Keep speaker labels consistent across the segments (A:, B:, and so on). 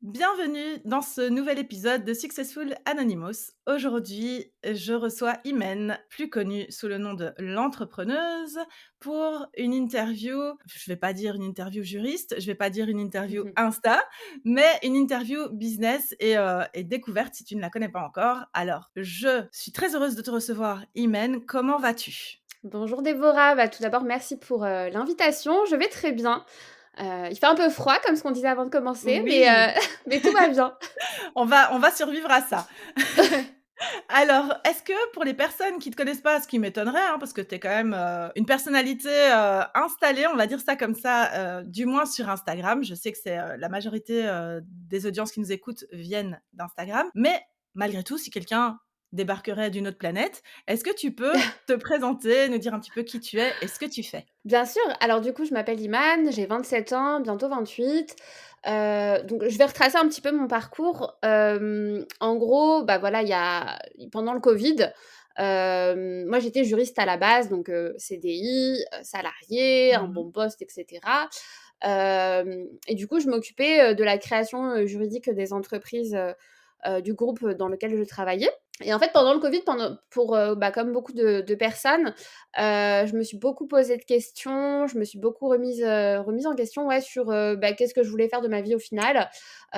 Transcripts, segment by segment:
A: Bienvenue dans ce nouvel épisode de Successful Anonymous. Aujourd'hui, je reçois Imen, plus connue sous le nom de l'entrepreneuse, pour une interview. Je vais pas dire une interview juriste, je vais pas dire une interview
B: Mmh.
A: Insta, mais une interview business et découverte si tu ne la connais pas encore. Alors, je suis très heureuse de te recevoir, Imen. Comment vas-tu?
B: Bonjour Déborah, tout d'abord merci pour, l'invitation. Je vais très bien. Il fait un peu froid comme ce qu'on disait avant de commencer, mais
A: Oui,
B: mais tout va bien.
A: on va survivre à ça. Alors, est-ce que pour les personnes qui te connaissent pas, ce qui m'étonnerait, hein, parce que tu es quand même, une personnalité, installée, on va dire ça comme ça, du moins sur Instagram. Je sais que c'est, la majorité, des audiences qui nous écoutent viennent d'Instagram. Mais malgré tout, si quelqu'un débarquerait d'une autre planète, est-ce que tu peux te présenter, nous dire un petit peu qui tu es et ce que tu fais?
B: Bien sûr, alors du coup je m'appelle Imane, j'ai 27 ans, bientôt 28. Donc je vais retracer un petit peu mon parcours. En gros, voilà, il y a pendant le covid, moi j'étais juriste à la base, donc CDI, salarié, un
A: Mmh.
B: bon poste et cetera. Et du coup je m'occupais, de la création, juridique des entreprises, du groupe dans lequel je travaillais. Et en fait, pendant le covid, comme beaucoup de personnes, je me suis beaucoup posé de questions, je me suis beaucoup remise en question, ouais, sur, qu'est-ce que je voulais faire de ma vie au final.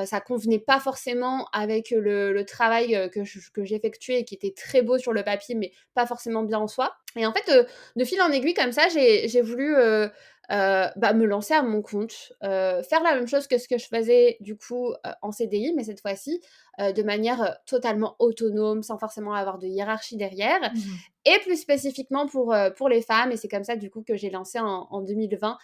B: Ça convenait pas forcément avec le travail, que j'effectuais et qui était très beau sur le papier, mais pas forcément bien en soi. Et en fait, de fil en aiguille comme ça, j'ai voulu, me lancer à mon compte, faire la même chose que ce que je faisais du coup, en CDI, mais cette fois-ci, de manière, totalement autonome, sans forcément avoir de hiérarchie derrière,
A: Mmh.
B: et plus spécifiquement pour les femmes. Et c'est comme ça du coup que j'ai lancé en 2020,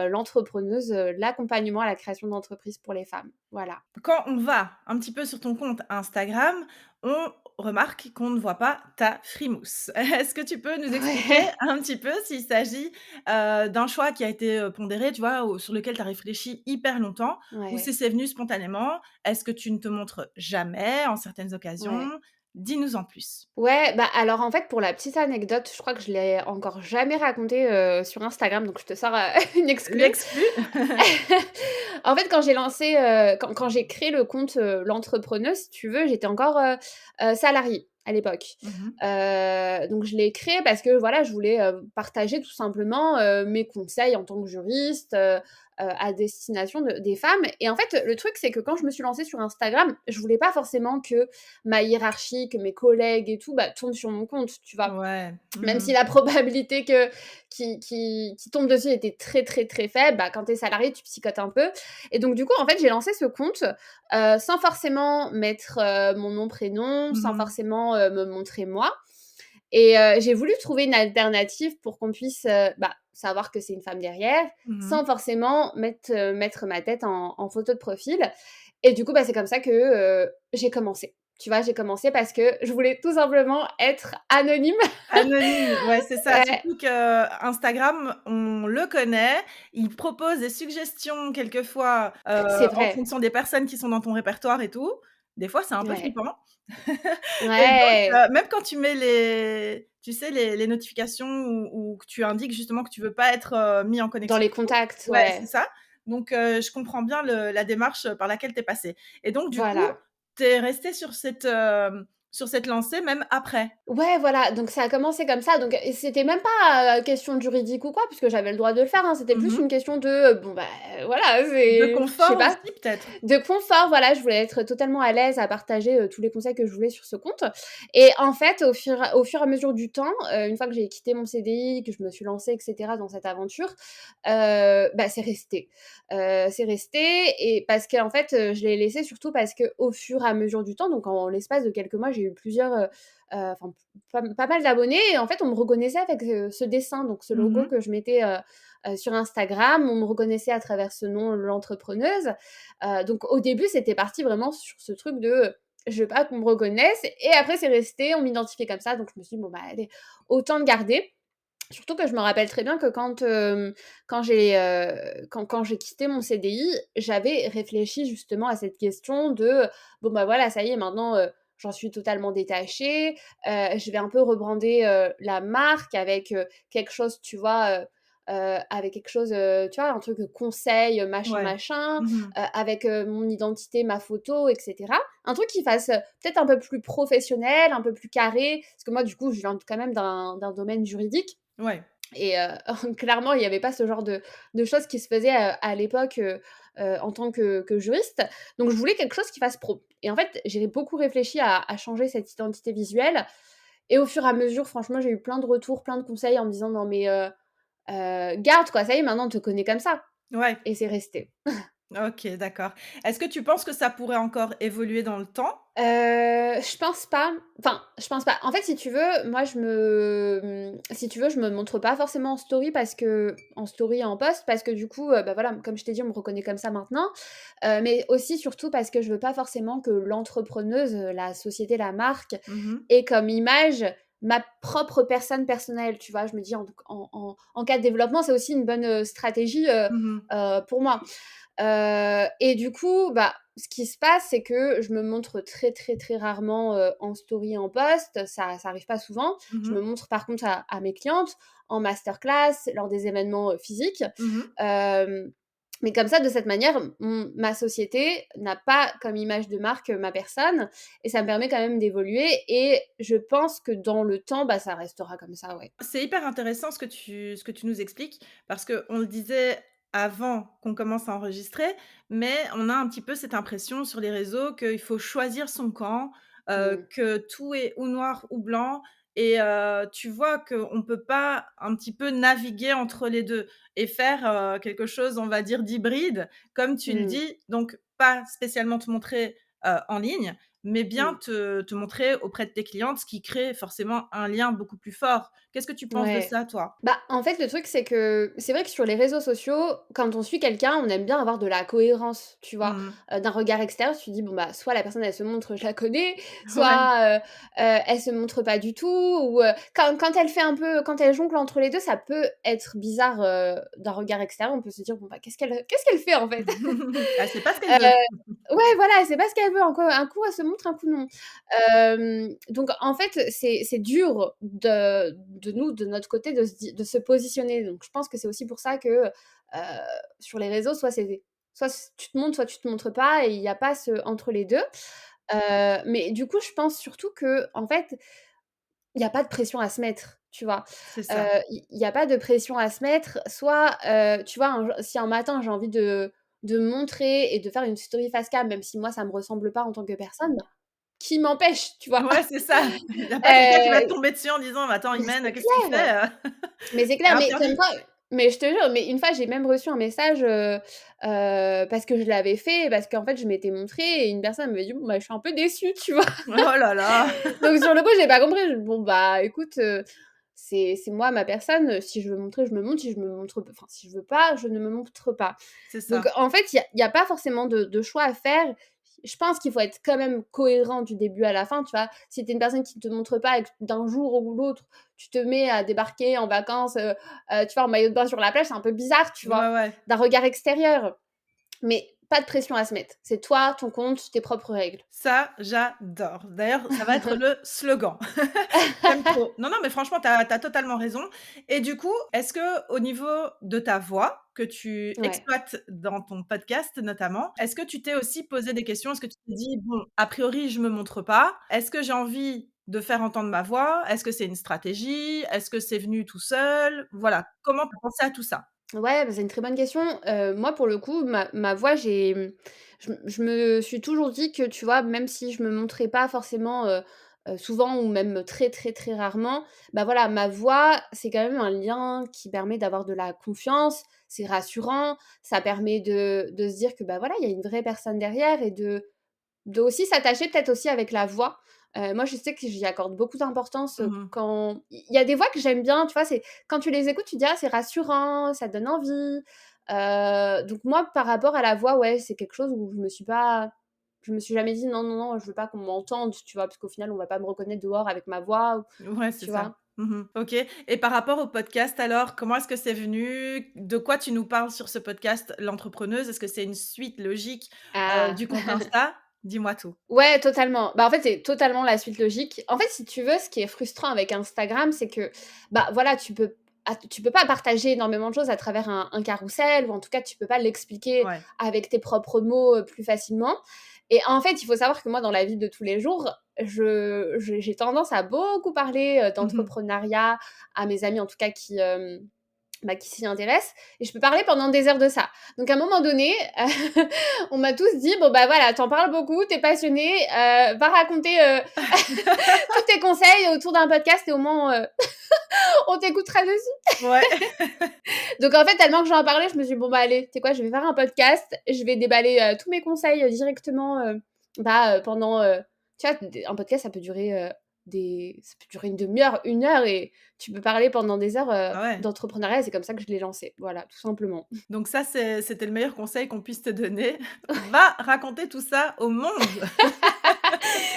B: l'entrepreneuse, l'accompagnement à la création d'entreprises pour les femmes. Voilà.
A: Quand on va un petit peu sur ton compte Instagram, on remarque qu'on ne voit pas ta frimousse. Est-ce que tu peux nous expliquer
B: Ouais.
A: un petit peu s'il s'agit, d'un choix qui a été, pondéré, tu vois, ou sur lequel tu as réfléchi hyper longtemps, ou si
B: Ouais,
A: c'est venu spontanément? Est-ce que tu ne te montres jamais en certaines occasions?
B: ouais.
A: Dis-nous en plus.
B: Ouais, alors, en fait, pour la petite anecdote, je crois que je l'ai encore jamais racontée, sur Instagram, donc je te sors, une exclue.
A: L'exclu?
B: En fait, quand j'ai lancé, quand j'ai créé le compte, l'entrepreneuse, si tu veux, j'étais encore, salariée à l'époque.
A: Mmh.
B: Donc je l'ai créé parce que, voilà, je voulais, partager tout simplement, mes conseils en tant que juriste, à destination des femmes. Et en fait, le truc, c'est que quand je me suis lancée sur Instagram, je voulais pas forcément que ma hiérarchie, que mes collègues et tout, tombent sur mon compte, tu vois?
A: Ouais.
B: Même
A: Mmh.
B: si la probabilité que qui tombe dessus était très, très, très faible, quand tu es salarié, tu psychotes un peu. Et donc du coup, en fait, j'ai lancé ce compte, sans forcément mettre, mon nom, prénom, sans
A: Mmh.
B: forcément, me montrer moi. Et j'ai voulu trouver une alternative pour qu'on puisse, savoir que c'est une femme derrière,
A: Mmh.
B: sans forcément mettre ma tête en photo de profil. Et du coup, c'est comme ça que, j'ai commencé. Tu vois? J'ai commencé parce que je voulais tout simplement être anonyme.
A: Anonyme, ouais, c'est ça.
B: Ouais,
A: Surtout qu'Instagram, on le connaît, il propose des suggestions quelquefois,
B: c'est
A: en
B: vrai.
A: fonction des personnes qui sont dans ton répertoire et tout. Des fois, c'est un peu
B: Ouais.
A: flippant et donc
B: Ouais,
A: même quand tu mets les notifications ou que tu indiques justement que tu veux pas être, mis en
B: dans
A: connexion
B: les
A: et tout.
B: contacts,
A: Ouais, c'est
B: ouais.
A: ça. Donc je comprends bien la démarche par laquelle tu es passée et donc du coup,
B: Voilà.
A: tu es restée sur cette lancée même après?
B: Ouais, voilà, donc ça a commencé comme ça, donc et c'était même pas, question juridique ou quoi, puisque j'avais le droit de le faire, hein. C'était plus
A: Mmh.
B: une question de, voilà,
A: De
B: c'est je sais
A: confort
B: pas,
A: aussi peut-être?
B: de confort, voilà. Je voulais être totalement à l'aise à partager, tous les conseils que je voulais sur ce compte. Et en fait, au fur et à mesure du temps, une fois que j'ai quitté mon CDI, que je me suis lancée et cetera dans cette aventure, c'est resté. C'est resté. Et parce qu'en fait, je l'ai laissé surtout parce qu'au fur et à mesure du temps, donc en l'espace de quelques mois, j'ai eu plusieurs, enfin pas mal d'abonnés. Et en fait, on me reconnaissait avec, ce dessin, donc ce
A: Mmh
B: logo
A: mh.
B: que je mettais, sur Instagram. On me reconnaissait à travers ce nom, l'entrepreneuse. Donc au début, c'était parti vraiment sur ce truc de, je veux pas qu'on me reconnaisse. Et après c'est resté, on m'identifiait comme ça, donc je me suis dit: «Bon, allez, autant le garder». Surtout que je me rappelle très bien que quand j'ai quitté mon CDI, j'avais réfléchi justement à cette question de: «Bon, voilà, ça y est, maintenant, j'en suis totalement détachée, je vais un peu rebrander, la marque avec, quelque chose, tu vois, avec quelque chose, tu vois, un truc, conseil, machin,
A: Ouais.
B: machin,
A: Mmh.
B: avec, mon identité, ma photo et cetera. Un truc qui fasse, peut-être un peu plus professionnel, un peu plus carré, parce que moi, du coup, je viens quand même d'un domaine juridique
A: Ouais.
B: et clairement, il y avait pas ce genre de choses qui se faisaient, à l'époque, en tant que juriste. Donc je voulais quelque chose qui fasse pro et en fait, j'ai beaucoup réfléchi à changer cette identité visuelle et au fur et à mesure, franchement, j'ai eu plein de retours, plein de conseils en me disant: «Non mais garde quoi, ça y est, maintenant on te connaît comme ça»
A: Ouais.
B: et c'est resté.
A: OK, d'accord. Est-ce que tu penses que ça pourrait encore évoluer dans le temps?
B: Je pense pas. Enfin, je pense pas. En fait, si tu veux, moi, si tu veux, je me montre pas forcément en story en story et en post parce que du coup, bah, voilà, comme je t'ai dit, on me reconnaît comme ça maintenant. Mais aussi, surtout parce que je veux pas forcément que l'entrepreneuse, la société, la marque
A: Mmh.
B: ait comme image ma propre personne personnelle, tu vois? Je me dis en cas de développement, c'est aussi une bonne, stratégie,
A: Mmh.
B: pour moi. Et du coup, bah, ce qui se passe, c'est que je me montre très, très, très rarement, en story et en post, ça arrive pas souvent. Je me
A: Mmh.
B: montre par contre à mes clientes, en masterclass, lors des événements, physiques.
A: Mmh.
B: Hem, mais comme ça, de cette manière, ma société n'a pas comme image de marque, ma personne et ça me permet quand même d'évoluer et je pense que dans le temps, bah, ça restera comme ça, ouais.
A: C'est hyper intéressant ce que tu nous expliques parce qu'on le disait avant qu'on commence à enregistrer, mais on a un petit peu cette impression sur les réseaux qu'il faut choisir son camp,
B: Mmh.
A: que tout est ou noir ou blanc et tu vois qu'on ne peut pas un petit peu naviguer entre les 2 et faire, quelque chose, on va dire, d'hybride comme tu le
B: Mmh.
A: dis. Donc pas spécialement te montrer, en ligne, mais bien
B: Mmh.
A: te montrer auprès de tes clientes, ce qui crée forcément un lien beaucoup plus fort. Qu'est-ce que tu penses de
B: Ouais.
A: ça, toi?
B: Bah, en fait, le truc, c'est que c'est vrai que sur les réseaux sociaux, quand on suit quelqu'un, on aime bien avoir de la cohérence, tu vois?
A: Mmh.
B: D'un regard extérieur, tu te dis: «Bon, bah, soit la personne, elle se montre, je la connais,
A: Ouais,
B: soit, elle se montre pas du tout» ou quand elle fait un peu quand elle jongle entre les 2, ça peut être bizarre, d'un regard extérieur. On peut se dire: «Bon, bah, qu'est-ce qu'elle fait, en fait?»
A: elle sait pas ce qu'elle
B: Heu,
A: veut.
B: ouais, voilà, elle sait pas ce qu'elle veut, un coup elle se montre, un coup non. Donc en fait, c'est dur de nous, de notre côté, de se positionner. Donc je pense que c'est aussi pour ça que, sur les réseaux, tu te montres, soit tu te montres pas et il y a pas ce entre les 2. Mais du coup, je pense surtout qu'en fait, il y a pas de pression à se mettre, tu vois?
A: C'est ça.
B: Il y a pas de pression à se mettre. Soit, tu vois, si un matin j'ai envie de me montrer et de faire une story face cam, même si moi ça me ressemble pas en tant que personne, qui m'empêche, tu vois?
A: Ouais, c'est ça. Il y a pas quelqu'un qui va te
B: Heu,
A: tomber dessus en disant: «Mais attends,
B: mais
A: Imen,
B: c'est
A: qu'est-ce que tu
B: clair,
A: fais,
B: mais c'est
A: c'est
B: clair, mais comme
A: interdit».
B: quoi mais je te jure, mais une fois j'ai même reçu un message, parce que je l'avais fait, parce qu'en fait je m'étais montrée et une personne m'avait dit: «Bon, bah, je suis un peu déçue», tu vois?
A: Oh là là!
B: Donc sur le coup, j'ai pas compris. Je Bon, bah, écoute, c'est moi ma personne, si je veux montrer, je me montre, si je me montre p enfin, si je veux pas, je ne me montre pas.
A: C'est
B: Donc
A: ça.
B: en fait, il y a pas forcément de choix à faire. Je pense qu'il faut être quand même cohérent du début à la fin, tu vois? Si tu es une personne qui te montre pas et que d'un jour ou l'autre, tu te mets à débarquer en vacances, tu vois, en maillot de bain sur la plage, c'est un peu bizarre, tu
A: Ouais,
B: vois?
A: ouais.
B: D'un regard extérieur. Mais pas de pression à se mettre. C'est toi, ton compte, tes propres règles.
A: Ça, j'adore. D'ailleurs, ça va être le slogan. J'aime trop. Non, non, mais franchement, tu as totalement raison et du coup, est-ce qu'au niveau de ta voix, que tu
B: Ouais.
A: exploites dans ton podcast notamment, est-ce que tu t'es aussi posé des questions? Est-ce que tu t'es dit: «Bon, a priori, je me montre pas. Est-ce que j'ai envie de faire entendre ma voix? Est-ce que c'est une stratégie? Est-ce que c'est venu tout seul?» Voilà, comment tu as pensé à tout ça?
B: Ouais, bah, c'est une très bonne question. Moi, pour le coup, ma voix, je me suis toujours dit que, tu vois, même si je me montrais pas forcément, souvent ou même très, très, très rarement, bah, voilà, ma voix, c'est quand même un lien qui permet d'avoir de la confiance, c'est rassurant, ça permet de se dire que, bah, voilà, il y a une vraie personne derrière et de aussi s'attacher peut-être aussi avec la voix. Moi, je sais que j'y accorde beaucoup d'importance,
A: Mmh.
B: quand il y a des voix que j'aime bien, tu vois? C'est quand tu les écoutes, tu te dis: «Ah, c'est rassurant, ça donne envie». Donc moi, par rapport à la voix, ouais, c'est quelque chose où je me suis jamais dit: «Non, non, non, je veux pas qu'on m'entende», tu vois? Parce qu'au final, on va pas me reconnaître dehors avec ma voix,
A: Ouais, c'est
B: tu
A: ça.
B: vois?
A: Mmh. OK, et par rapport au podcast alors, comment est-ce que c'est venu? De quoi tu nous parles sur ce podcast, L'Entrepreneuse? Est-ce que c'est une suite logique,
B: Ah!
A: du compte Insta? Dis-moi tout.
B: Ouais, totalement. Bah, en fait, c'est totalement la suite logique. En fait, si tu veux, ce qui est frustrant avec Instagram, c'est que, bah, voilà, tu peux tu peux pas partager énormément de choses à travers un carrousel ou en tout cas, tu peux pas l'expliquer
A: Ouais.
B: avec tes propres mots, plus facilement et en fait, il faut savoir que moi, dans la vie de tous les jours, j'ai tendance à beaucoup parler,
A: Mmh.
B: d'entrepreneuriat à mes amis, en tout cas qui s'y intéressent et je peux parler pendant des heures de ça. Donc à un moment donné, on m'a tous dit: «Bon, bah, voilà, t'en parles beaucoup, t'es passionné, va raconter, tous tes conseils autour d'un podcast et au moins, on t'écoutera dessus».
A: Ouais.
B: Donc en fait, tellement que j'en parlais, je me suis dit: «Bon, bah, allez, tu sais quoi? Je vais faire un podcast, je vais déballer, tous mes conseils, directement, pendant, tu vois? Un podcast, ça peut durer une demi heure, une heure et tu peux parler pendant des heures,
A: Ah ouais.
B: d'entrepreneuriat et c'est comme ça que je l'ai lancé. Voilà, tout simplement.
A: Donc ça, c'était le meilleur conseil qu'on puisse te donner. Va raconter tout ça au monde.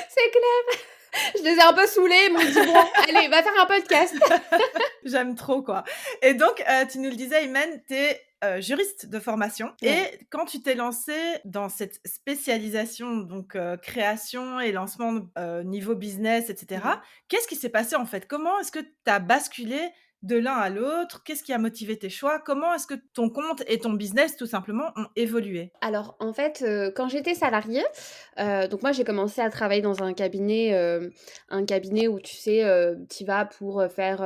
B: C'est clair. Je les ai un peu saoulés, ils m'ont dit: «Bon, allez, va faire un podcast».
A: J'aime trop, quoi. Et donc, tu nous le disais, Imen, tu es, juriste de formation et
B: Ouais.
A: quand tu t'es lancée dans cette spécialisation, donc, création et lancement, niveau business et
B: Mmh.
A: cetera, qu'est-ce qui s'est passé, en fait? Comment est-ce que tu as basculé de l'un à l'autre? Qu'est-ce qui a motivé tes choix? Comment est-ce que ton compte et ton business, tout simplement, ont évolué?
B: Alors, en fait, quand j'étais salariée, donc moi, j'ai commencé à travailler dans un cabinet où tu sais, tu y vas pour, faire,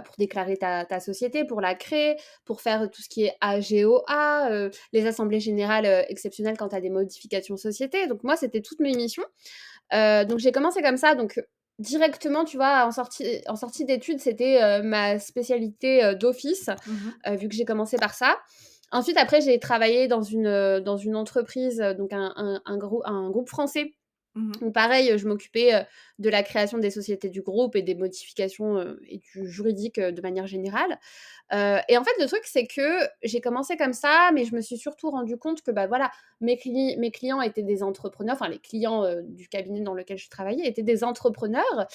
B: pour déclarer ta société, pour la créer, pour faire tout ce qui est AGOA, les assemblées générales, exceptionnelles quand tu as des modifications de société. Donc moi, c'était toutes mes missions. Donc j'ai commencé comme ça, donc directement, tu vois, en sortie d'études, c'était, ma spécialité, d'office,
A: Mmh.
B: vu que j'ai commencé par ça. Ensuite, après, j'ai travaillé dans une entreprise, donc un groupe français
A: Mmh.
B: donc pareil, je m'occupais, de la création des sociétés du groupe et des modifications, et du juridique, de manière générale. Et en fait, le truc, c'est que j'ai commencé comme ça, mais je me suis surtout rendu compte que, bah, voilà, mes clients étaient des entrepreneurs, enfin les clients, du cabinet dans lequel je travaillais étaient des entrepreneurs,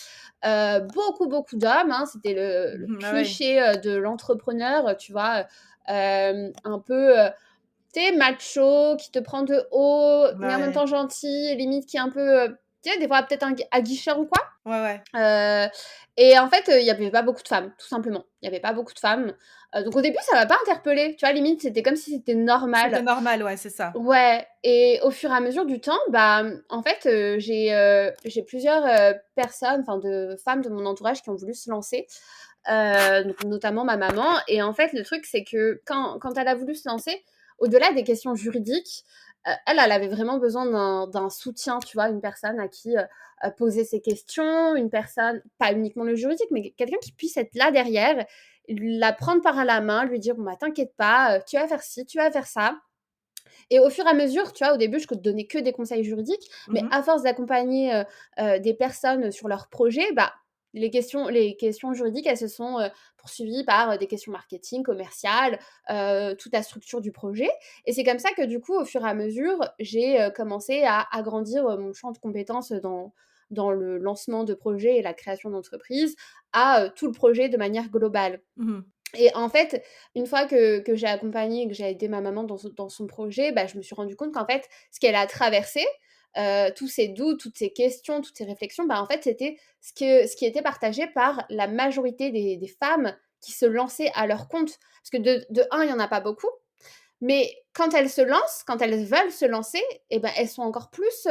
B: beaucoup, beaucoup d'hommes, hein. C'était le
A: Mmh. Ah ouais.
B: cliché, de l'entrepreneur, tu vois? Un peu, tu sais, macho, qui te prend de haut, mais en même
A: Ouais.
B: temps gentil, limite qui est un peu, tu sais, des fois peut-être aguicheur ou quoi.
A: Ouais, ouais.
B: Heu et en fait, il y avait pas beaucoup de femmes, tout simplement. Il y avait pas beaucoup de femmes. Donc au début, ça m'a pas interpellée, tu vois? Limite, c'était comme si c'était
A: C'était
B: normal.
A: normal, ouais, c'est ça.
B: Ouais et au fur et à mesure du temps, en fait, j'ai plusieurs, personnes, enfin de femmes de mon entourage qui ont voulu se lancer, donc notamment ma maman et en fait, le truc, c'est que quand elle a voulu se lancer, au-delà des questions juridiques, elle avait vraiment besoin d'un soutien, tu vois? Une personne à qui, poser ses questions, une personne pas uniquement le juridique, mais quelqu'un qui puisse être là derrière, la prendre par la main, lui dire: «Bon, bah, t'inquiète pas, tu vas faire ci, tu vas faire ça». Et au fur et à mesure, tu vois, au début, je ne donnais que des conseils juridiques, mais
A: Mmh.
B: à force d'accompagner, des personnes sur leurs projets, les questions juridiques, elles se sont, poursuivies par, des questions marketing, commerciales, toute la structure du projet et c'est comme ça que du coup, au fur et à mesure, j'ai, commencé à agrandir, mon champ de compétences, dans le lancement de projets et la création d'entreprises à, tout le projet de manière globale.
A: Mmh.
B: Et en fait, une fois que j'ai accompagné et que j'ai aidé ma maman dans son projet, je me suis rendu compte qu'en fait, ce qu'elle a traversé, tous ces doutes, toutes ces questions, toutes ces réflexions, en fait, c'était ce qui était partagé par la majorité des femmes qui se lançaient à leur compte. Parce que de un, il y en a pas beaucoup, mais quand elles se lancent, quand elles veulent se lancer elles sont encore plus,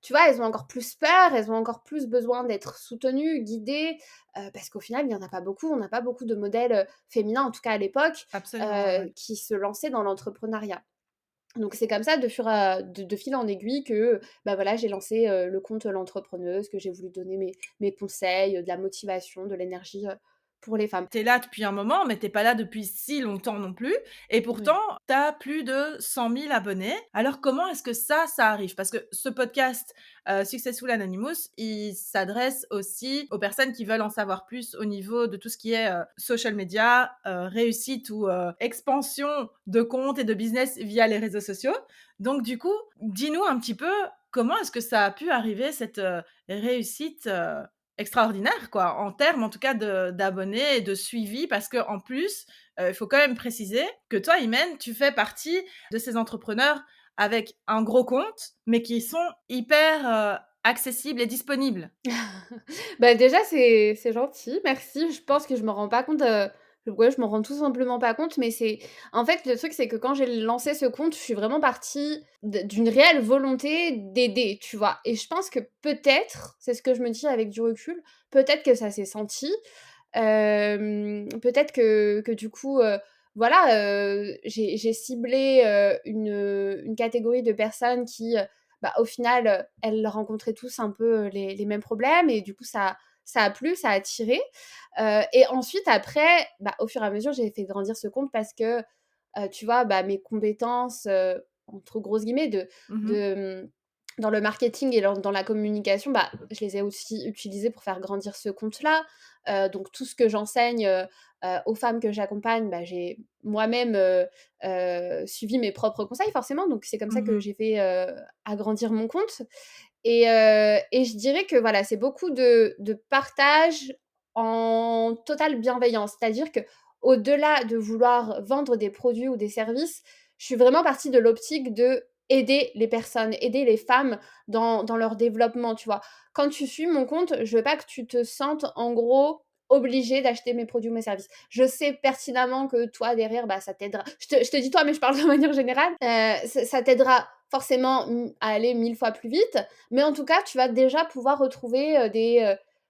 B: tu vois, elles ont encore plus peur, elles ont encore plus besoin d'être soutenues, guidées, parce qu'au final, il y en a pas beaucoup. On n'a pas beaucoup de modèles, féminins, en tout cas à l'époque,
A: Absolument, ouais.
B: qui se lançaient dans l'entrepreneuriat. Donc c'est comme ça de fil en aiguille que, voilà, j'ai lancé, le compte L'Entrepreneuse, que j'ai voulu donner mes conseils, de la motivation, de l'énergie, pour les femmes.
A: Tu es là depuis un moment, mais tu es pas là depuis si longtemps non plus et pourtant,
B: Ouais.
A: tu as plus de 100 000 abonnés. Alors comment est-ce que ça arrive? Parce que ce podcast, Successful Anonymous, il s'adresse aussi aux personnes qui veulent en savoir plus au niveau de tout ce qui est, social media, réussite ou, expansion de comptes et de business via les réseaux sociaux. Donc du coup, dis-nous un petit peu comment est-ce que ça a pu arriver cette, réussite, extraordinaire quoi, en termes en tout cas de d'abonnés et de suivi parce qu'en plus, il faut quand même préciser que toi, Imen, tu fais partie de ces entrepreneurs avec un gros compte, mais qui sont hyper, accessibles et disponibles.
B: Déjà, c'est gentil, merci. Je pense que je me rends pas compte, Ouais, je m'en rends tout simplement pas compte, mais c'est en fait, le truc, c'est que quand j'ai lancé ce compte, je suis vraiment partie d'une réelle volonté d'aider, tu vois? Et je pense que peut-être, c'est ce que je me dis avec du recul, peut-être que ça s'est senti. Peut-être que du coup, voilà, j'ai ciblé, une catégorie de personnes qui, bah, au final, elles rencontraient tous un peu, les mêmes problèmes et du coup ça a plu, ça a attiré. Et ensuite après, bah, au fur et à mesure, j'ai fait grandir ce compte parce que, tu vois, bah, mes compétences, entre grosses guillemets
A: Mmh.
B: de, dans le marketing et dans la communication, bah, je les ai aussi utilisées pour faire grandir ce compte-là. Donc tout ce que j'enseigne, aux femmes que j'accompagne, bah, j'ai moi-même, suivi mes propres conseils forcément, donc c'est comme ça que
A: Mmh.
B: j'ai fait, agrandir mon compte. Et je dirais que voilà, c'est beaucoup de partage en totale bienveillance. C'est-à-dire que au delà de vouloir vendre des produits ou des services, je suis vraiment partie de l'optique de aider les personnes, aider les femmes dans leur développement, tu vois? Quand tu suis mon compte, je veux pas que tu te sentes en gros obligée d'acheter mes produits ou mes services. Je sais pertinemment que toi derrière, bah, ça t'aidera. Je te dis toi, mais je parle de manière générale. Ça t'aidera forcément, à aller 1000 fois plus vite, mais en tout cas, tu vas déjà pouvoir retrouver,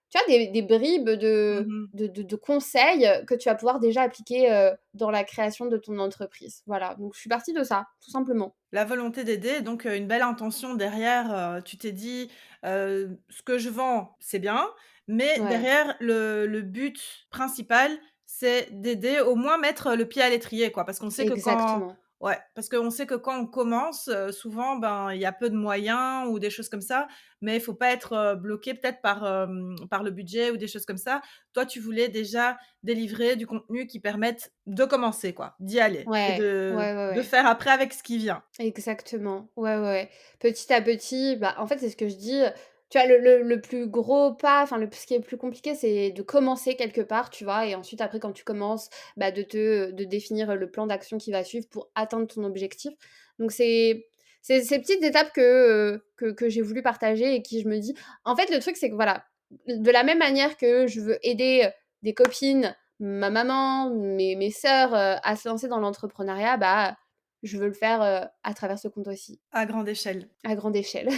B: tu vois, des bribes
A: Mmh.
B: de conseils, que tu vas pouvoir déjà appliquer, dans la création de ton entreprise. Voilà, donc je suis partie de ça, tout simplement.
A: La volonté d'aider, donc une belle intention derrière, tu t'es dit: «Ce que je vends, c'est bien, mais
B: Ouais,
A: derrière le but principal, c'est d'aider, au moins mettre le pied à l'étrier, quoi». Parce qu'on sait que quand
B: exactement.
A: ouais, parce qu'on sait que quand on commence, souvent, ben, il y a peu de moyens ou des choses comme ça, mais il faut pas être, bloqué peut-être par le budget ou des choses comme ça. Toi, tu voulais déjà délivrer du contenu qui permette de commencer, quoi, d'y aller et
B: Ouais,
A: de
B: ouais, ouais,
A: de
B: ouais.
A: faire après avec ce qui vient.
B: Exactement. Ouais, ouais, ouais. Petit à petit, bah, en fait, c'est ce que je dis, tu vois, le plus gros pas, enfin, ce qui est le plus compliqué, c'est de commencer quelque part, tu vois? Et ensuite, après, quand tu commences, bah, de définir le plan d'action qui va suivre pour atteindre ton objectif. Donc c'est ces petites étapes que j'ai voulu partager et qui je me dis en fait, le truc, c'est que, voilà, de la même manière que je veux aider, des copines, ma maman, mes sœurs, à se lancer dans l'entrepreneuriat, bah, je veux le faire, à travers ce compte aussi,
A: À grande échelle.
B: à grande échelle.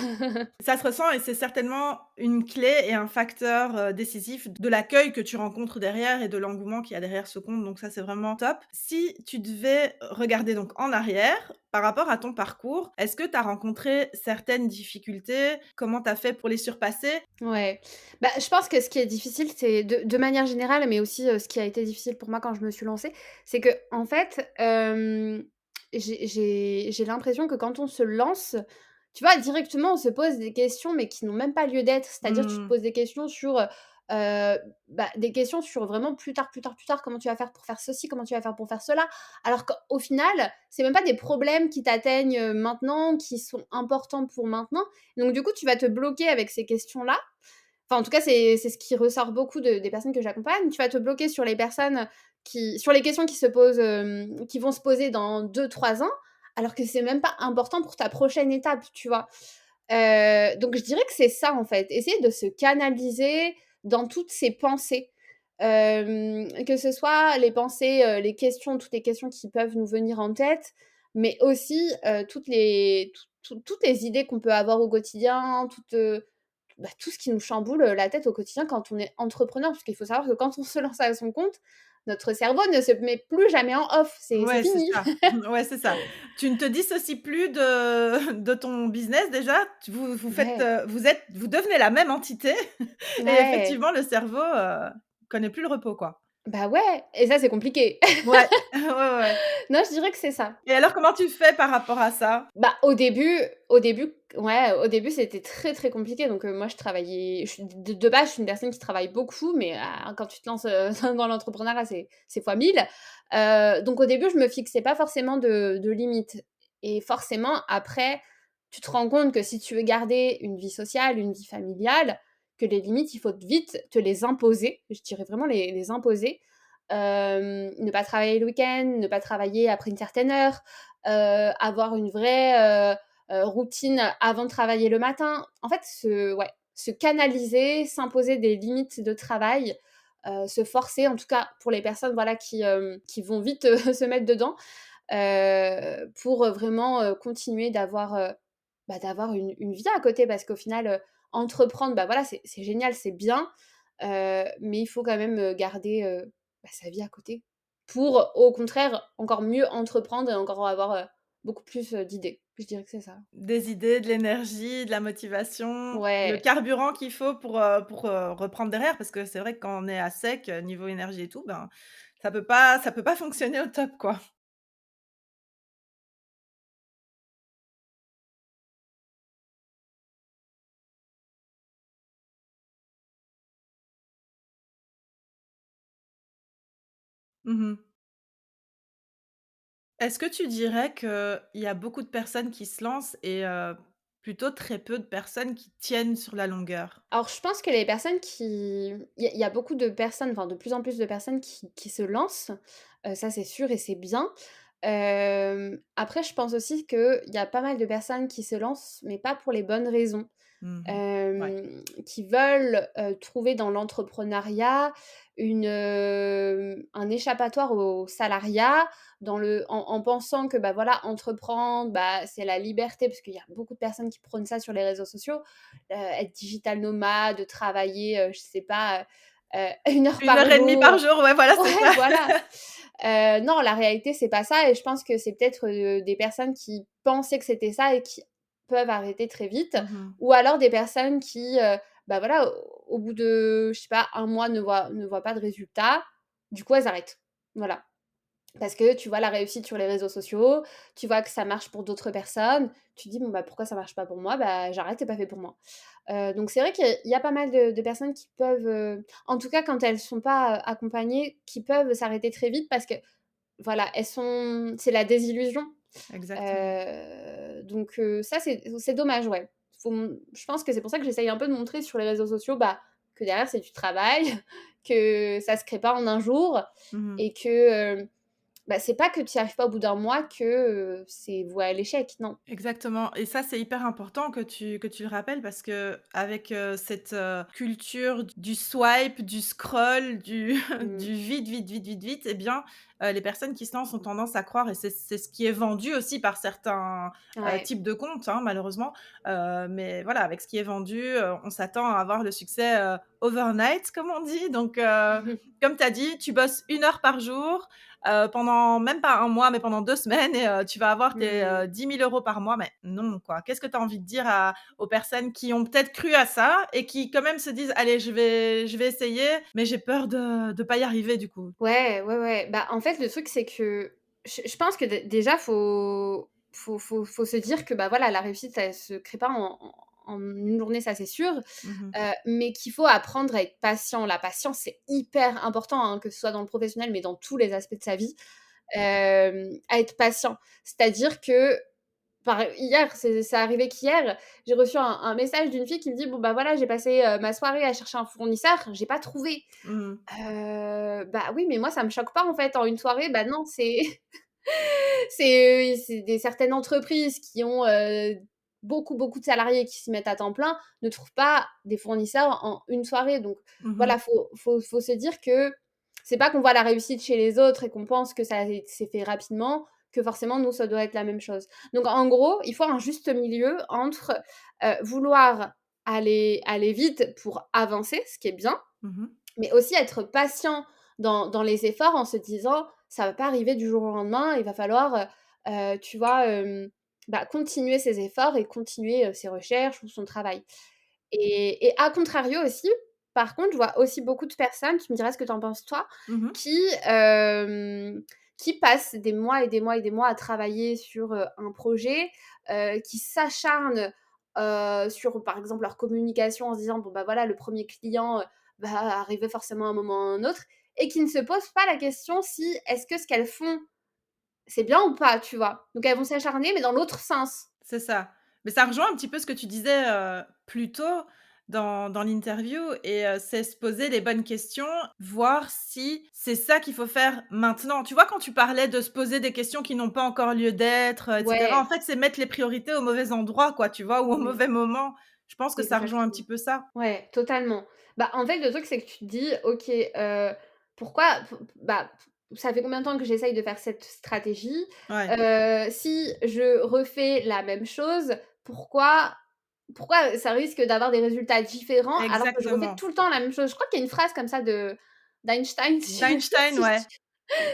A: Ça se ressent et c'est certainement une clé et un facteur, décisif de l'accueil que tu rencontres derrière et de l'engouement qu'il y a derrière ce compte, donc ça, c'est vraiment top. Si tu devais regarder donc en arrière, par rapport à ton parcours, est-ce que tu as rencontré certaines difficultés? Comment tu as fait pour les surpasser?
B: Ouais. Bah, je pense que ce qui est difficile, c'est de manière générale, mais aussi, ce qui a été difficile pour moi quand je me suis lancée, c'est qu'en fait, j'ai l'impression que quand on se lance, tu vois, directement, on se pose des questions, mais qui n'ont même pas lieu d'être. C'est-à-dire, tu te
A: Mmh.
B: poses des questions sur, bah, des questions sur vraiment plus tard, plus tard, plus tard, comment tu vas faire pour faire ceci, comment tu vas faire pour faire cela. Alors qu'au final, c'est même pas des problèmes qui t'atteignent, maintenant, qui sont importants pour maintenant. Donc du coup, tu vas te bloquer avec ces questions-là. Enfin, en tout cas, c'est ce qui ressort beaucoup des personnes que j'accompagne. Tu vas te bloquer sur les personnes sur les questions qui se posent, qui vont se poser dans 2 3 ans, alors que c'est même pas important pour ta prochaine étape, tu vois? Donc je dirais que c'est ça, en fait. Essayer de se canaliser dans toutes ces pensées. Que ce soit les pensées, les questions, toutes les questions qui peuvent nous venir en tête, mais aussi, toutes les idées qu'on peut avoir au quotidien, bah, tout ce qui nous chamboule, la tête au quotidien quand on est entrepreneur. Parce qu'il faut savoir que quand on se lance à son compte, notre cerveau ne se met plus jamais en off, c'est
A: Ouais, c'est
B: fini.
A: ça. Ouais, c'est ça. Tu ne te dissocies plus de de ton business déjà, vous faites,
B: Ouais,
A: vous devenez la même entité et
B: ouais,
A: effectivement le cerveau, connaît plus le repos, quoi.
B: bah, ouais et ça, c'est compliqué.
A: Ouais, ouais, ouais.
B: Non, je dirais que c'est ça.
A: Et alors comment tu fais par rapport à ça?
B: Bah, au début, ouais, au début, c'était très, très compliqué donc moi, je suis de base, je suis une personne qui travaille beaucoup mais quand tu te lances, dans l'entrepreneuriat, c'est fois 1000. Donc au début, je me fixais pas forcément de limites et forcément, après, tu te rends compte que si tu veux garder une vie sociale, une vie familiale, que les limites, il faut vite te les imposer. Je dirais vraiment les imposer. Ne pas travailler le week-end, ne pas travailler après une certaine heure, avoir une vraie, routine avant de travailler le matin. En fait, se canaliser, s'imposer des limites de travail, se forcer, en tout cas pour les personnes, voilà, qui vont vite, se mettre dedans, pour, vraiment, continuer d'avoir une vie à côté. Parce qu'au final, entreprendre, bah, voilà, c'est génial, c'est bien, mais il faut quand même, garder, bah, sa vie à côté pour, au contraire, encore mieux entreprendre et encore avoir, beaucoup plus, d'idées. Je dirais que c'est ça.
A: Des idées, de l'énergie, de la motivation, le
B: Ouais.
A: carburant qu'il faut pour, reprendre derrière parce que c'est vrai que quand on est à sec, niveau énergie et tout, ben, ça peut pas fonctionner au top, quoi. Mmh. Est-ce que tu dirais qu'il y a beaucoup de personnes qui se lancent et plutôt très peu de personnes qui tiennent sur la longueur?
B: Alors je pense que les personnes qui il y a beaucoup de personnes, enfin de plus en plus de personnes qui se lancent, ça c'est sûr et c'est bien. Après je pense aussi qu'il y a pas mal de personnes qui se lancent, mais pas pour les bonnes raisons.
A: Mmh. Ouais,
B: Qui veulent, trouver dans l'entrepreneuriat un échappatoire au salariat, en pensant que, bah, voilà, entreprendre, bah, c'est la liberté, parce qu'il y a beaucoup de personnes qui prônent ça sur les réseaux sociaux, être digital nomade, travailler, je sais pas, 1 heure
A: 1
B: par
A: heure et demie par
B: jour.
A: jour, ouais, voilà, c'est
B: Ouais,
A: ça.
B: voilà. Non, la réalité, c'est pas ça, et je pense que c'est peut-être, des personnes qui pensaient que c'était ça et qui peuvent arrêter très vite,
A: Mmh.
B: ou alors des personnes qui, bah, voilà, au bout de, je sais pas, un mois ne voient pas de résultat, du coup, elles arrêtent. Voilà. Parce que tu vois la réussite sur les réseaux sociaux, tu vois que ça marche pour d'autres personnes, tu te dis: «Bon, bah, pourquoi ça marche pas pour moi? Bah, j'arrête, c'est pas fait pour moi». Donc c'est vrai qu'il y a pas mal de personnes qui peuvent, en tout cas quand elles sont pas, accompagnées, qui peuvent s'arrêter très vite parce que, voilà, c'est la désillusion.
A: Exactement.
B: Donc ça c'est dommage, ouais. Je pense que c'est pour ça que j'essaye un peu de montrer sur les réseaux sociaux, bah, que derrière c'est du travail, que ça se crée pas en un jour,
A: Mmh.
B: et que, bah, c'est pas que tu y arrives pas au bout d'un mois que, c'est voué à l'échec, non.
A: Exactement et ça, c'est hyper important que tu le rappelles parce qu'avec, cette, culture du swipe, du scroll, du
B: Mmh.
A: du vite, vite, vite, vite, vite et bien, les personnes qui se lancent ont tendance à croire et c'est ce qui est vendu aussi par certains,
B: Ouais.
A: types de comptes, hein, malheureusement, mais voilà, avec ce qui est vendu, on s'attend à avoir le succès, overnight comme on dit donc comme tu as dit, tu bosses 1 heure par jour, pendant même pas un mois, mais pendant 2 semaines et tu vas avoir tes,
B: Mmh.
A: 10 000 € par mois. Mais non, quoi. Qu'est-ce que tu as envie de dire aux personnes qui ont peut-être cru à ça et qui quand même se disent: «Allez, je vais essayer, mais j'ai peur de pas y arriver du coup».
B: Ouais, ouais, ouais. Bah, en fait, le truc, c'est que je pense que déjà, faut se dire que, bah, voilà, la réussite, elle se crée pas en une journée, ça, c'est sûr,
A: Mmh.
B: mais qu'il faut apprendre à être patient. La patience, c'est hyper important, hein, que ce soit dans le professionnel, mais dans tous les aspects de sa vie, à être patient. C'est-à-dire que, hier, c'est arrivé qu'hier, j'ai reçu un message d'une fille qui me dit: «Bon, bah, voilà, j'ai passé, ma soirée à chercher un fournisseur, j'ai pas trouvé».
A: Mmh.
B: Bah, oui, mais moi ça me choque pas en fait en une soirée, bah, non, c'est c'est des certaines entreprises qui ont, beaucoup, beaucoup de salariés qui s'y mettent à temps plein, ne trouvent pas des fournisseurs en une soirée. Donc
A: Mmh.
B: voilà, faut se dire que c'est pas qu'on voit la réussite chez les autres et qu'on pense que ça s'est fait rapidement, que forcément nous ça doit être la même chose. Donc en gros, il faut un juste milieu entre, vouloir aller vite pour avancer, ce qui est bien,
A: Mmh.
B: mais aussi être patient dans les efforts en se disant: «Ça va pas arriver du jour au lendemain, il va falloir, tu vois, bah, continuer ses efforts et continuer, ses recherches ou son travail». Et à contrario aussi, par contre, je vois aussi beaucoup de personnes, tu me diras ce que tu en penses toi,
A: Mmh.
B: qui, hem, qui passent des mois et des mois et des mois à travailler sur, un projet, qui s'acharnent, sur, par exemple, leur communication en se disant: «Bon, bah, voilà, le premier client, va arriver forcément à un moment ou à un autre», et qui ne se posent pas la question si est-ce que ce qu'elles font, c'est bien ou pas, tu vois? Donc elles vont s'acharner, mais dans l'autre sens.
A: C'est ça. Mais ça rejoint un petit peu ce que tu disais, plus tôt. dans l'interview et c'est se poser les bonnes questions, voir si c'est ça qu'il faut faire maintenant. Tu vois, quand tu parlais de se poser des questions qui n'ont pas encore lieu d'être, et cetera, en
B: Ouais,
A: fait, c'est mettre les priorités au mauvais endroit, quoi, tu vois? Ou au
B: oui,
A: mauvais moment. Je pense que ça rejoint un
B: exactement.
A: petit peu ça.
B: Ouais, totalement. Bah, en fait, le truc, c'est que tu te dis: «OK, pourquoi ça fait combien de temps que j'essaye de faire cette stratégie?
A: Ouais,
B: Si je refais la même chose, pourquoi ça risque d'avoir des résultats différents alors que je refais
A: exactement.
B: tout le temps la même chose?» Je crois qu'il y a une phrase comme ça de d'Einstein,
A: D'Einstein,
B: si
A: ouais.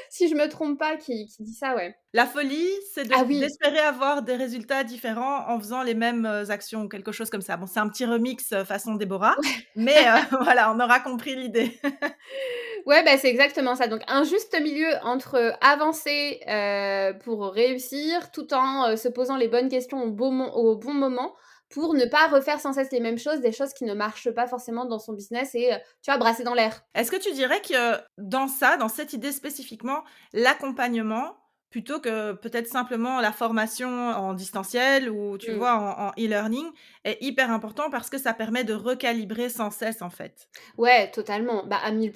B: si je me trompe pas, qui dit ça, ouais.
A: La folie, c'est
B: Ah oui!
A: d'espérer avoir des résultats différents en faisant les mêmes, actions ou quelque chose comme ça. Bon, c'est un petit remix, façon Déborah, mais voilà, on aura compris l'idée.
B: Ouais, bah, c'est exactement ça. Donc un juste milieu entre, avancer, pour réussir, tout en, se posant les bonnes questions au bon moment, pour ne pas refaire sans cesse les mêmes choses, des choses qui ne marchent pas forcément dans son business et tu vois, brasser dans l'air.
A: Est-ce que tu dirais que dans ça, dans cette idée spécifiquement, l'accompagnement, plutôt que peut-être simplement la formation en distanciel ou tu
B: Mmh.
A: vois en e-learning, est hyper important parce que ça permet de recalibrer sans cesse, en fait?
B: Ouais, totalement, bah, à 1000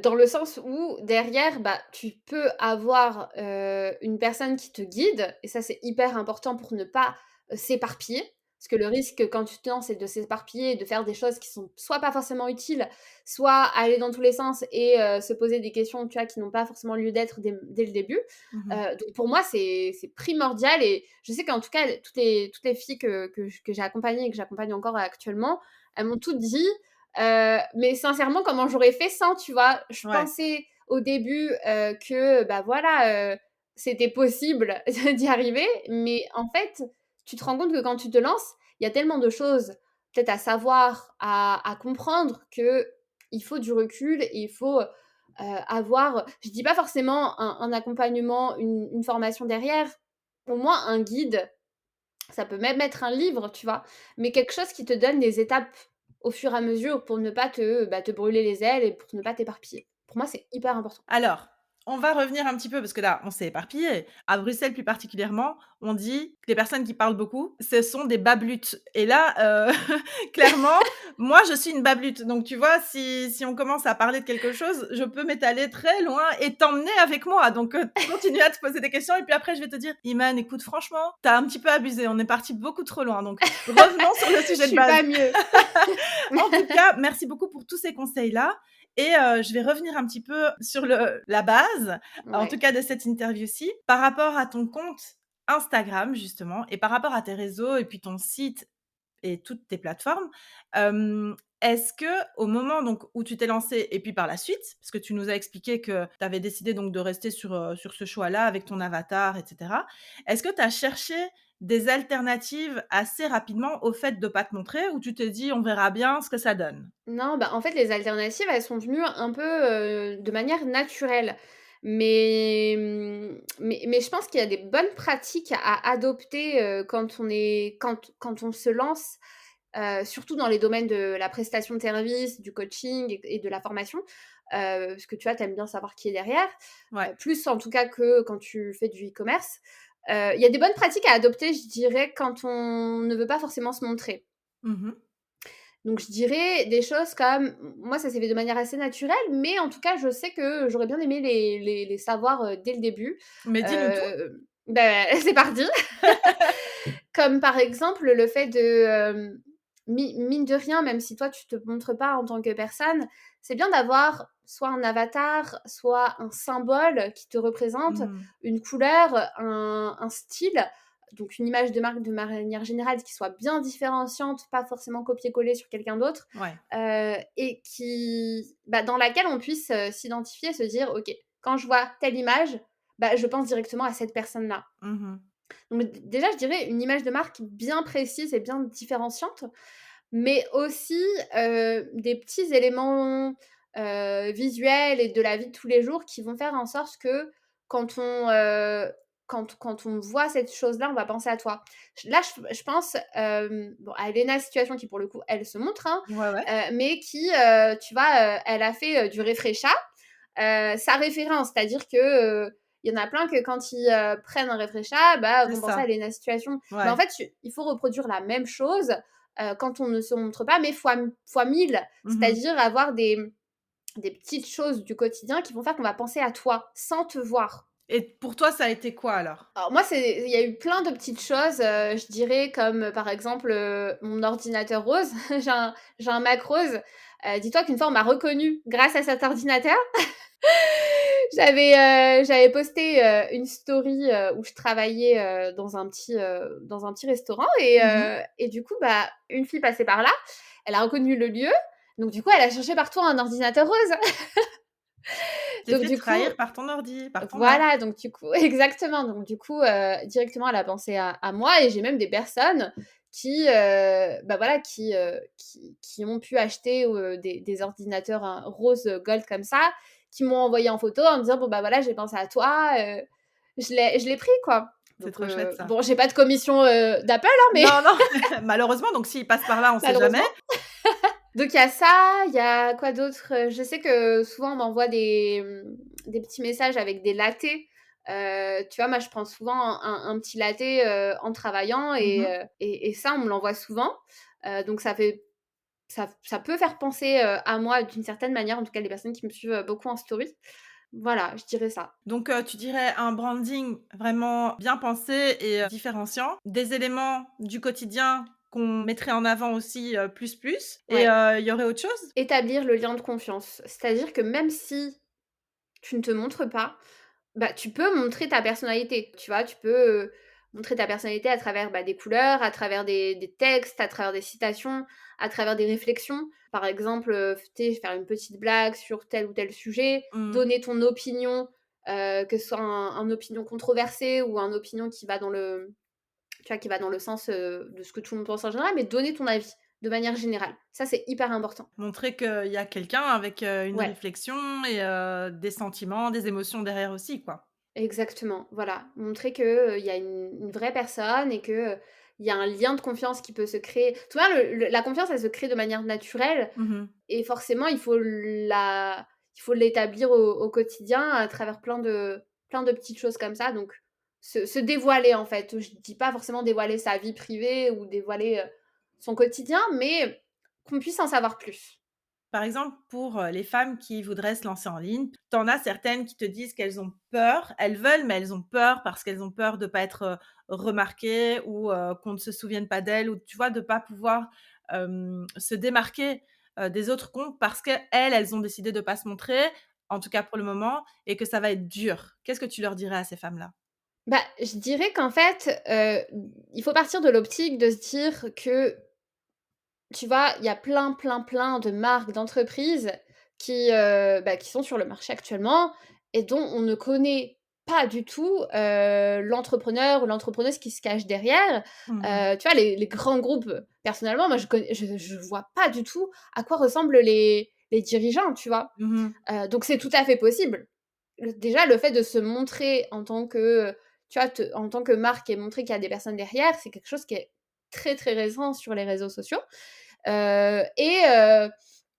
B: dans le sens où derrière, bah, tu peux avoir, une personne qui te guide et ça, c'est hyper important pour ne pas, s'éparpiller. Parce que le risque quand tu te lances, c'est de s'éparpiller et de faire des choses qui sont soit pas forcément utiles, soit aller dans tous les sens et se poser des questions, tu vois, qui n'ont pas forcément lieu d'être dès le début.
A: Mmh.
B: Donc pour moi, c'est primordial et je sais qu'en tout cas, toutes les filles que j'ai accompagnées et que j'accompagne encore actuellement, elles m'ont toutes dit, mais sincèrement, comment j'aurais fait sans, tu vois? Je
A: Ouais.
B: pensais au début, que, bah, voilà, c'était possible d'y arriver, mais en fait, tu te rends compte que quand tu te lances, il y a tellement de choses peut-être à savoir, à comprendre qu'il faut du recul et il faut, avoir je dis pas forcément un accompagnement, une formation derrière, au moins un guide, ça peut même être un livre, tu vois? Mais quelque chose qui te donne des étapes au fur et à mesure pour ne pas te brûler les ailes et pour ne pas t'éparpiller. Pour moi, c'est hyper important.
A: Alors, on va revenir un petit peu parce que là, on s'est éparpillé. À Bruxelles, plus particulièrement, on dit que les personnes qui parlent beaucoup, ce sont des bablutes et là, clairement, moi, je suis une bablute. Donc tu vois, si on commence à parler de quelque chose, je peux m'étaler très loin et t'emmener avec moi. Donc continue à te poser des questions et puis après, je vais te dire: «Iman, écoute, franchement, tu as un petit peu abusé, on est parti beaucoup trop loin, donc revenons sur le
B: Je
A: sujet de
B: suis
A: base».
B: pas mieux.
A: En tout cas, merci beaucoup pour tous ces conseils-là et je vais revenir un petit peu sur la base, en tout
B: Ouais.
A: cas de cette interview-ci. Par rapport à ton compte Instagram justement et par rapport à tes réseaux et puis ton site et toutes tes plateformes, est-ce qu'au moment donc où tu t'es lancée et puis par la suite, parce que tu nous as expliqué que tu avais décidé donc de rester sur ce choix-là avec ton avatar et cetera. Est-ce que tu as cherché des alternatives assez rapidement au fait de pas te montrer ou tu t'es dit: «On verra bien ce que ça donne»?
B: Non, bah, en fait, les alternatives, elles sont venues un peu, de manière naturelle. Mais je pense qu'il y a des bonnes pratiques à adopter, quand on se lance, surtout dans les domaines de la prestation de service, du coaching et de la formation. Parce que tu vois, tu aimes bien savoir qui est derrière,
A: Ouais.
B: plus en tout cas que quand tu fais du e-commerce. Il y a des bonnes pratiques à adopter, je dirais, quand on ne veut pas forcément se montrer.
A: Mmh.
B: Donc je dirais des choses comme moi ça s'est fait de manière assez naturelle, mais en tout cas je sais que j'aurais bien aimé les savoir, dès le début.
A: Mais dis-nous tout.
B: C'est parti. Comme par exemple le fait de, mine de rien, même si toi tu te montres pas en tant que personne, c'est bien d'avoir soit un avatar, soit un symbole qui te représente,
A: Mmh.
B: une couleur, un style, donc une image de marque de manière générale qui soit bien différenciante, pas forcément copier-coller sur quelqu'un d'autre,
A: Ouais.
B: et dans laquelle on puisse, s'identifier, se dire: «OK, quand je vois telle image, bah, je pense directement à cette personne-là».
A: Mmh.
B: Donc déjà, je dirais une image de marque bien précise et bien différenciante, mais aussi, des petits éléments, visuels et de la vie de tous les jours qui vont faire en sorte que quand on, quand on voit cette chose-là, on va penser à toi. Je pense, bon, à Léna Situation qui pour le coup, elle se montre, hein,
A: Ouais, ouais,
B: mais qui, tu vois, elle a fait, du Refresha. Sa référence, c'est-à-dire que, il y en a plein que quand ils, prennent un Refresha, bah,
A: c'est
B: vont penser
A: ça.
B: à Lena Situation. Mais en
A: Ouais.
B: fait, il faut reproduire la même chose, quand on ne se montre pas, mais fois 1000.
A: Mmh.
B: C'est-à-dire avoir des petites choses du quotidien qui vont faire qu'on va penser à toi, sans te voir.
A: Et pour toi, ça a été quoi alors?
B: Alors moi, il y a eu plein de petites choses, je dirais comme, par exemple, mon ordinateur rose. J'ai un Mac rose. Dis-toi qu'une fois, on m'a reconnue grâce à cet ordinateur. J'avais posté, une story, où je travaillais, dans un petit restaurant
A: Mmh.
B: et du coup, bah, une fille passait par là, elle a reconnu le lieu, donc du coup, elle a cherché partout un ordinateur rose.
A: Tu t'es
B: Donc
A: fait
B: du coup
A: trahir par ton ordi, par ton Mac.
B: voilà, donc du coup exactement, donc du coup, directement elle a pensé à moi et j'ai même des personnes qui, bah, voilà, qui ont pu acheter, des ordinateurs, rose gold comme ça, qui m'ont envoyé en photo en me disant: «Bon, bah, voilà, j'ai pensé à toi», je l'ai pris quoi.
A: C'est
B: Donc
A: trop chouette ça.
B: bon, j'ai pas de commission, d'Apple, hein, mais
A: Non, non, malheureusement, donc s'il passe par là, on sait jamais.
B: malheureusement. Donc il y a ça, il y a quoi d'autre? Je sais que souvent on m'envoie des petits messages avec des lattés. Tu vois, moi je prends souvent un petit latte, en travaillant
A: Mmh.
B: et ça on me l'envoie souvent. Donc ça peut faire penser, à moi d'une certaine manière, en tout cas les personnes qui me suivent, beaucoup en story. Voilà, je dirais ça.
A: Donc tu dirais un branding vraiment bien pensé et différenciant, des éléments du quotidien qu'on mettrait en avant aussi, plus et
B: Ouais.
A: il y aurait autre chose?
B: Établir le lien de confiance. C'est-à-dire que même si tu ne te montres pas, bah, tu peux montrer ta personnalité, tu vois? Tu peux, montrer ta personnalité à travers, bah, des couleurs, à travers des textes, à travers des citations, à travers des réflexions. Par exemple, tu sais, faire une petite blague sur tel ou tel sujet,
A: Mmh.
B: donner ton opinion, que ce soit un opinion controversée ou un opinion qui va dans le tu vois, qui va dans le sens, de ce que tout le monde pense en général, mais donner ton avis, de manière générale. Ça, c'est hyper important.
A: Montrer qu'il y a quelqu'un avec, une
B: Ouais.
A: réflexion et des sentiments, des émotions derrière aussi, quoi.
B: Exactement, voilà. Montrer que, il y a une vraie personne et que, il y a un lien de confiance qui peut se créer. Tu vois, la confiance, elle se crée de manière naturelle
A: Mmh.
B: et forcément, il faut l'établir au quotidien à travers plein de petites choses comme ça, donc se dévoiler, en fait. Je dis pas forcément dévoiler sa vie privée ou dévoiler, son quotidien, mais qu'on puisse en savoir plus.
A: Par exemple, pour, les femmes qui voudraient se lancer en ligne, tu en as certaines qui te disent qu'elles ont peur. Elles veulent, mais elles ont peur parce qu'elles ont peur de pas être, remarquées ou, qu'on ne se souvienne pas d'elles ou tu vois, de pas pouvoir, se démarquer, des autres comptes parce qu'elles, elles ont décidé de pas se montrer, en tout cas pour le moment et que ça va être dur. Qu'est-ce que tu leur dirais à ces femmes-là?
B: Bah, je dirais qu'en fait, il faut partir de l'optique de se dire que tu vois, il y a plein, plein, plein de marques, d'entreprises qui, bah, qui sont sur le marché actuellement et dont on ne connaît pas du tout, l'entrepreneur ou l'entrepreneuse qui se cache derrière.
A: Mmh.
B: Tu vois, les grands groupes, personnellement, moi, je vois pas du tout à quoi ressemblent les dirigeants, tu vois?
A: Mmh.
B: Donc c'est tout à fait possible. Déjà, le fait de se montrer en tant que, tu vois, en tant que marque et montrer qu'il y a des personnes derrière, c'est quelque chose qui est très, très récent sur les réseaux sociaux.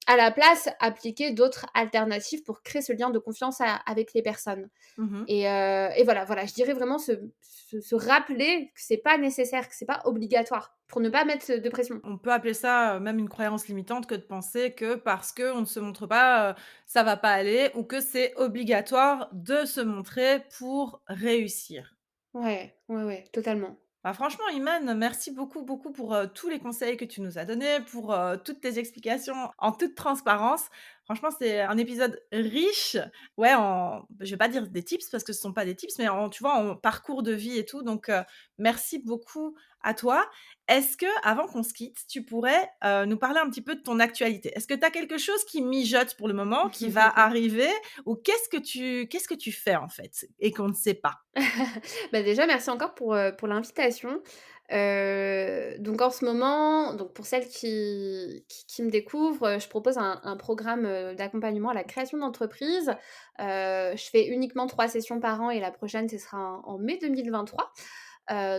B: À la place, appliquer d'autres alternatives pour créer ce lien de confiance avec les personnes.
A: Mmh.
B: Et voilà, je dirais vraiment se rappeler que c'est pas nécessaire, que c'est pas obligatoire, pour ne pas mettre de pression.
A: On peut appeler ça, même une croyance limitante que de penser que parce qu'on ne se montre pas, ça va pas aller ou que c'est obligatoire de se montrer pour réussir.
B: Ouais, ouais, ouais, totalement.
A: Bah, franchement, Iman, merci beaucoup, beaucoup pour, tous les conseils que tu nous as donnés, pour, toutes tes explications en toute transparence. Franchement, c'est un épisode riche, ouais, en je vais pas dire des tips parce que ce sont pas des tips, mais en tu vois, en parcours de vie et tout donc merci beaucoup à toi. Est-ce que, avant qu'on se quitte, tu pourrais, nous parler un petit peu de ton actualité? Est-ce que tu as quelque chose qui mijote pour le moment, qui va arriver ou qu'est-ce que tu fais, en fait et qu'on ne sait pas?
B: Bah, déjà, merci encore pour l'invitation. Donc en ce moment, donc pour celles qui me découvrent, je propose un programme, d'accompagnement à la création d'entreprise. Je fais uniquement 3 sessions par an et la prochaine, ce sera en mai 2023.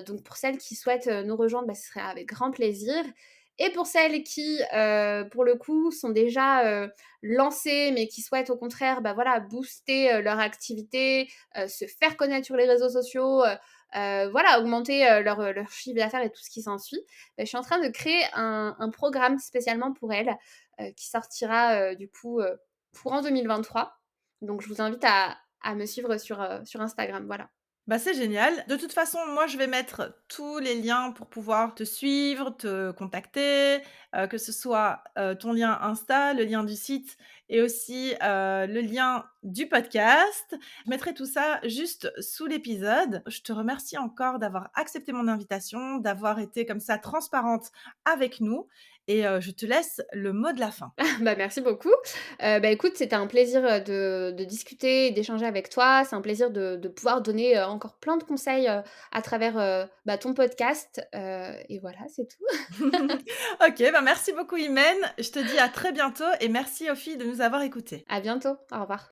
B: Donc pour celles qui souhaitent, nous rejoindre, bah, ce serait avec grand plaisir et pour celles qui, pour le coup, sont déjà, lancées, mais qui souhaitent au contraire, bah, voilà, booster, leur activité, se faire connaître sur les réseaux sociaux, voilà, augmenter, leur chiffre d'affaires et tout ce qui s'ensuit. Je suis en train de créer un programme spécialement pour elles, qui sortira, du coup, courant 2023. Donc je vous invite à me suivre sur Instagram, voilà.
A: Bah, c'est génial. De toute façon, moi, je vais mettre tous les liens pour pouvoir te suivre, te contacter, que ce soit, ton lien Insta, le lien du site et aussi, le lien du podcast. Je mettrai tout ça juste sous l'épisode. Je te remercie encore d'avoir accepté mon invitation, d'avoir été comme ça transparente avec nous et je te laisse le mot de la fin.
B: Bah, merci beaucoup. Écoute, c'était un plaisir, de discuter et d'échanger avec toi. C'est un plaisir de pouvoir donner, encore plein de conseils, à travers, ton podcast, et voilà, c'est tout.
A: OK, bah, merci beaucoup Imen. Je te dis à très bientôt et merci aux filles de nous avoir écoutées.
B: À bientôt. Au revoir.